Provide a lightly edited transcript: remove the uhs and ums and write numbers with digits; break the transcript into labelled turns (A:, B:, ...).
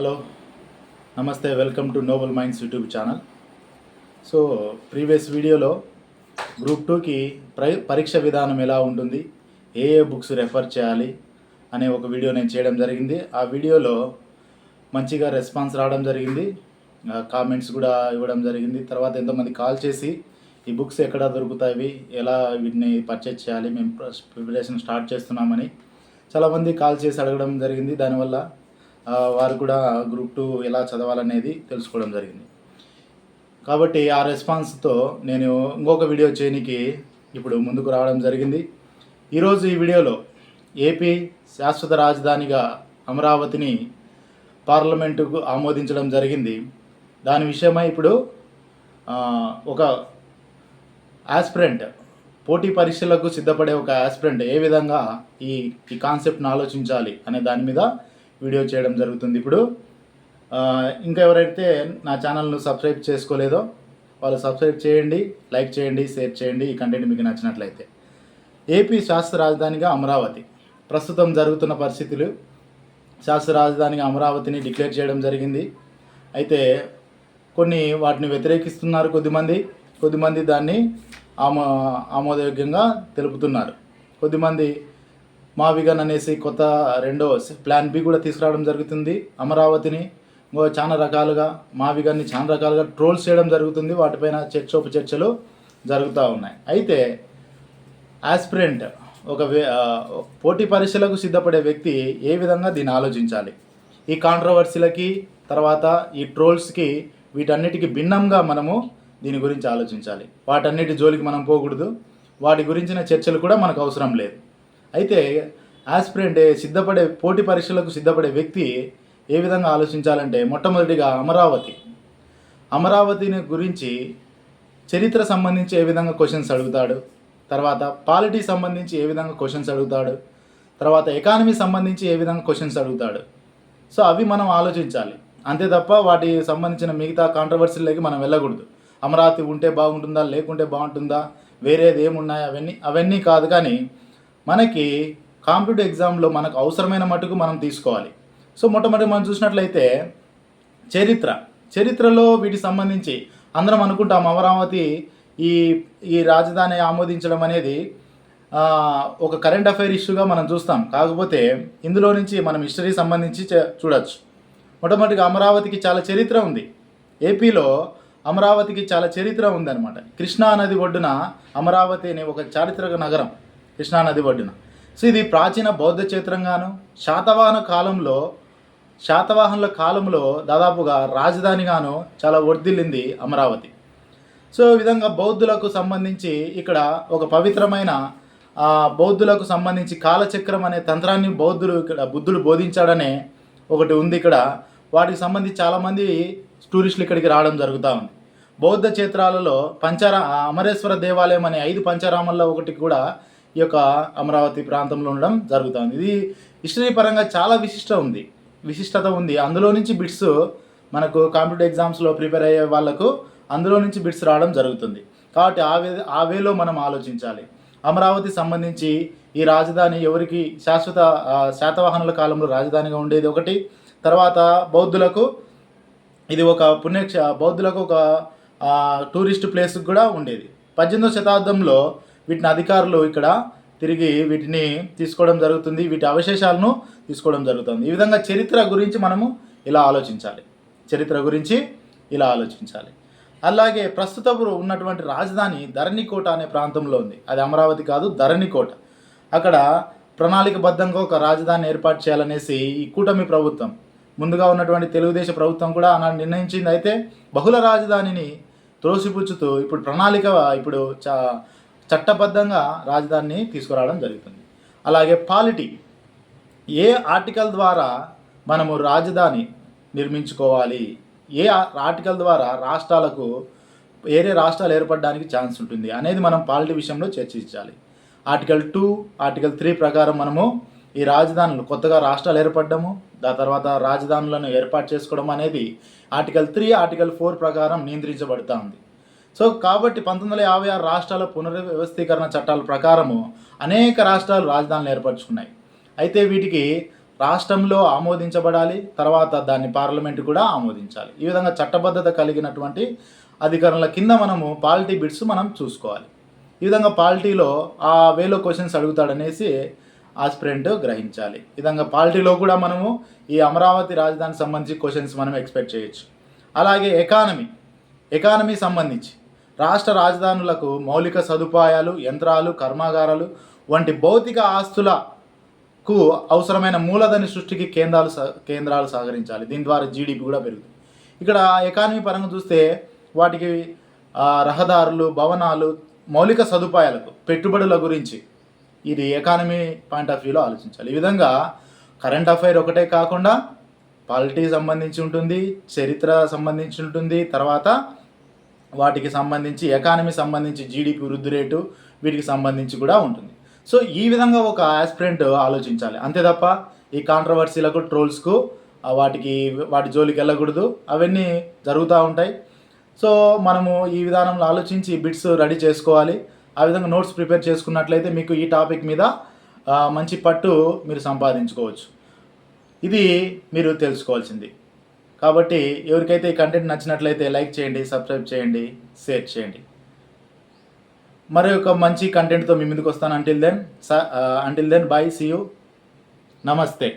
A: Hello, నమస్తే. Welcome to Noble Minds YouTube channel. So previous వీడియోలో group 2కి పరీక్ష విధానం ఎలా ఉంటుంది, ఏ బుక్స్ రెఫర్ చేయాలి అనే ఒక వీడియో నేను చేయడం జరిగింది. ఆ వీడియోలో మంచిగా రెస్పాన్స్ రావడం జరిగింది, కామెంట్స్ కూడా ఇవ్వడం జరిగింది. తర్వాత ఎంతోమంది కాల్ చేసి ఈ బుక్స్ ఎక్కడ దొరుకుతాయి, ఎలా వీటిని పర్చేజ్ చేయాలి, మేము ప్రిపరేషన్ స్టార్ట్ చేస్తున్నామని చాలామంది కాల్ చేసి అడగడం జరిగింది. దానివల్ల వారు కూడా గ్రూప్ 2 ఎలా చదవాలనేది తెలుసుకోవడం జరిగింది. కాబట్టి ఆ రెస్పాన్స్తో నేను ఇంకొక వీడియో చేయడానికి ఇప్పుడు ముందుకు రావడం జరిగింది. ఈరోజు ఈ వీడియోలో ఏపీ శాశ్వత రాజధానిగా అమరావతిని పార్లమెంటుకు ఆమోదించడం జరిగింది. దాని విషయమై ఇప్పుడు ఒక యాస్పిరెంట్, పోటీ పరీక్షలకు సిద్ధపడే ఒక యాస్పిరెంట్ ఏ విధంగా ఈ కాన్సెప్ట్ను ఆలోచించాలి అనే దాని మీద వీడియో చేయడం జరుగుతుంది. ఇప్పుడు ఇంకా ఎవరైతే నా ఛానల్ను సబ్స్క్రైబ్ చేసుకోలేదో వాళ్ళు సబ్స్క్రైబ్ చేయండి, లైక్ చేయండి, షేర్ చేయండి. ఈ కంటెంట్ మీకు నచ్చినట్లయితే. ఏపీ శాశ్వత రాజధానిగా అమరావతి, ప్రస్తుతం జరుగుతున్న పరిస్థితులు, శాశ్వత రాజధానిగా అమరావతిని డిక్లేర్ చేయడం జరిగింది. అయితే కొన్ని వాటిని వ్యతిరేకిస్తున్నారు కొద్దిమంది దాన్ని ఆమోదయోగ్యంగా తెలుపుతున్నారు. కొద్దిమంది మావిగన్ అనేసి కొత్త రెండో ప్లాన్ బి కూడా తీసుకురావడం జరుగుతుంది. అమరావతిని చాలా రకాలుగా, మావిగన్ని చాలా రకాలుగా ట్రోల్స్ చేయడం జరుగుతుంది. వాటిపైన చర్చలు జరుగుతూ ఉన్నాయి. అయితే యాస్పిరెంట్, పోటీ పరీక్షలకు సిద్ధపడే వ్యక్తి ఏ విధంగా దీన్ని ఆలోచించాలి, ఈ కాంట్రవర్సీలకి తర్వాత ఈ ట్రోల్స్కి వీటన్నిటికీ భిన్నంగా మనము దీని గురించి ఆలోచించాలి. వాటన్నిటి జోలికి మనం పోకూడదు. వాటి గురించిన చర్చలు కూడా మనకు అవసరం లేదు. అయితే యాస్పిరెంట్ పోటీ పరీక్షలకు సిద్ధపడే వ్యక్తి ఏ విధంగా ఆలోచించాలంటే, మొట్టమొదటిగా అమరావతిని గురించి చరిత్ర సంబంధించి ఏ విధంగా క్వశ్చన్స్ అడుగుతాడు, తర్వాత పాలిటీ సంబంధించి ఏ విధంగా క్వశ్చన్స్ అడుగుతాడు, తర్వాత ఎకానమీ సంబంధించి ఏ విధంగా క్వశ్చన్స్ అడుగుతాడు. సో అవి మనం ఆలోచించాలి. అంతే తప్ప వాటి సంబంధించిన మిగతా కాంట్రవర్సీలకి మనం వెళ్ళకూడదు. అమరావతి ఉంటే బాగుంటుందా, లేకుంటే బాగుంటుందా, వేరేది ఏమున్నాయి, అవన్నీ కాదు. కానీ మనకి కాంపిటేటివ్ ఎగ్జామ్లో మనకు అవసరమైన మటుకు మనం తీసుకోవాలి. సో మొట్టమొదటి మనం చూసినట్లయితే చరిత్రలో వీటికి సంబంధించి అందరం అనుకుంటాం అమరావతి ఈ రాజధాని ఆమోదించడం అనేది ఒక కరెంట్ అఫైర్ ఇష్యూగా మనం చూస్తాం. కాకపోతే ఇందులో నుంచి మనం హిస్టరీ సంబంధించి చూడవచ్చు. మొట్టమొదటిగా అమరావతికి చాలా చరిత్ర ఉంది. ఏపీలో అమరావతికి చాలా చరిత్ర ఉందన్నమాట. కృష్ణానది ఒడ్డున అమరావతి అనే ఒక చారిత్రక నగరం, కృష్ణానది ఒడ్డున. సో ఇది ప్రాచీన బౌద్ధ క్షేత్రంగాను, శాతవాహనుల కాలంలో దాదాపుగా రాజధానిగాను చాలా వర్ధిల్లింది అమరావతి. సో ఈ విధంగా బౌద్ధులకు సంబంధించి ఇక్కడ ఒక పవిత్రమైన బౌద్ధులకు సంబంధించి కాలచక్రం అనే తంత్రాన్ని బుద్ధుడు బోధించాడనే ఒకటి ఉంది ఇక్కడ. వాటికి సంబంధించి చాలామంది టూరిస్టులు ఇక్కడికి రావడం జరుగుతూ ఉంది. బౌద్ధ క్షేత్రాలలో అమరేశ్వర దేవాలయం అనే 5 పంచారామాల్లో ఒకటి కూడా ఈ యొక్క అమరావతి ప్రాంతంలో ఉండడం జరుగుతుంది. ఇది హిస్టరీ పరంగా చాలా విశిష్టత ఉంది. అందులో నుంచి బిట్స్ మనకు కాంపిటేటివ్ ఎగ్జామ్స్లో ప్రిపేర్ అయ్యే వాళ్ళకు అందులో నుంచి బిట్స్ రావడం జరుగుతుంది. కాబట్టి ఆ వేలో మనం ఆలోచించాలి. అమరావతి సంబంధించి ఈ రాజధాని ఎవరికి శాతవాహనుల కాలంలో రాజధానిగా ఉండేది ఒకటి. తర్వాత బౌద్ధులకు ఇది ఒక బౌద్ధులకు ఒక టూరిస్ట్ ప్లేస్ కూడా ఉండేది. 18వ శతాబ్దంలో వీటిని అధికారులు ఇక్కడ తిరిగి వీటిని తీసుకోవడం జరుగుతుంది, వీటి అవశేషాలను తీసుకోవడం జరుగుతుంది. ఈ విధంగా చరిత్ర గురించి మనము ఇలా ఆలోచించాలి. అలాగే ప్రస్తుతం ఉన్నటువంటి రాజధాని ధరణికోట అనే ప్రాంతంలో ఉంది. అది అమరావతి కాదు, ధరణికోట. అక్కడ ప్రణాళికబద్ధంగా ఒక రాజధాని ఏర్పాటు చేయాలనేసి ఈ కూటమి ప్రభుత్వం, ముందుగా ఉన్నటువంటి తెలుగుదేశం ప్రభుత్వం కూడా ఆనాడు నిర్ణయించింది. అయితే బహుళ రాజధానిని త్రోసిపుచ్చుతూ ఇప్పుడు చట్టబద్ధంగా రాజధానిని తీసుకురావడం జరుగుతుంది. అలాగే పాలిటీ, ఏ ఆర్టికల్ ద్వారా మనము రాజధాని నిర్మించుకోవాలి, ఏ ఆర్టికల్ ద్వారా వేరే రాష్ట్రాలు ఏర్పడడానికి ఛాన్స్ ఉంటుంది అనేది మనం పాలిటీ విషయంలో చర్చించాలి. ఆర్టికల్ 2, ఆర్టికల్ 3 ప్రకారం మనము ఈ రాజధానులు కొత్తగా రాష్ట్రాలు ఏర్పడము, దాని తర్వాత రాజధానులను ఏర్పాటు చేసుకోవడం అనేది ఆర్టికల్ 3, ఆర్టికల్ 4 ప్రకారం నియంత్రించబడుతూ ఉంది. సో కాబట్టి 1956 రాష్ట్రాల పునర్వ్యవస్థీకరణ చట్టాల ప్రకారము అనేక రాష్ట్రాలు రాజధానులు ఏర్పరచుకున్నాయి. అయితే వీటికి రాష్ట్రంలో ఆమోదించబడాలి, తర్వాత దాన్ని పార్లమెంటు కూడా ఆమోదించాలి. ఈ విధంగా చట్టబద్ధత కలిగినటువంటి అధికారుల కింద మనము పాలిటీ బిట్స్ మనం చూసుకోవాలి. ఈ విధంగా పాలిటీలో ఆ వేలో క్వశ్చన్స్ అడుగుతాడనేసి ఆస్పిరెంట్ గ్రహించాలి. ఈ విధంగా పాలిటీలో కూడా మనము ఈ అమరావతి రాజధానికి సంబంధించి క్వశ్చన్స్ మనం ఎక్స్పెక్ట్ చేయొచ్చు. అలాగే ఎకానమీ సంబంధించి రాష్ట్ర రాజధానులకు మౌలిక సదుపాయాలు, యంత్రాలు, కర్మాగారాలు వంటి భౌతిక ఆస్తులకు అవసరమైన మూలధన సృష్టికి కేంద్రాలు సహకరించాలి. దీని ద్వారా జీడిపి కూడా పెరుగుతుంది. ఇక్కడ ఎకానమీ పరంగా చూస్తే వాటికి రహదారులు, భవనాలు, మౌలిక సదుపాయాలకు పెట్టుబడుల గురించి ఇది ఎకానమీ పాయింట్ ఆఫ్ వ్యూలో ఆలోచించాలి. ఈ విధంగా కరెంట్ అఫైర్ ఒకటే కాకుండా పాలిటీ సంబంధించి ఉంటుంది, చరిత్ర సంబంధించి ఉంటుంది, తర్వాత వాటికి సంబంధించి ఎకానమీ సంబంధించి జీడిపి వృద్ధి రేటు వీటికి సంబంధించి కూడా ఉంటుంది. సో ఈ విధంగా ఒక ఆస్పిరెంట్ ఆలోచించాలి. అంతే తప్ప ఈ కాంట్రవర్సీలకు, ట్రోల్స్కు వాటి జోలికి వెళ్ళకూడదు. అవన్నీ జరుగుతూ ఉంటాయి. సో మనము ఈ విధానంలో ఆలోచించి బిట్స్ రెడీ చేసుకోవాలి. ఆ విధంగా నోట్స్ ప్రిపేర్ చేసుకున్నట్లయితే మీకు ఈ టాపిక్ మీద మంచి పట్టు మీరు సంపాదించుకోవచ్చు. ఇది మీరు తెలుసుకోవాల్సింది. కాబట్టి ఎవరికైతే ఈ కంటెంట్ నచ్చినట్లయితే లైక్ చేయండి, సబ్స్క్రైబ్ చేయండి, షేర్ చేయండి. మరి ఒక మంచి కంటెంట్తో మీ ముందుకు వస్తాను. Until then bye, see you, నమస్తే.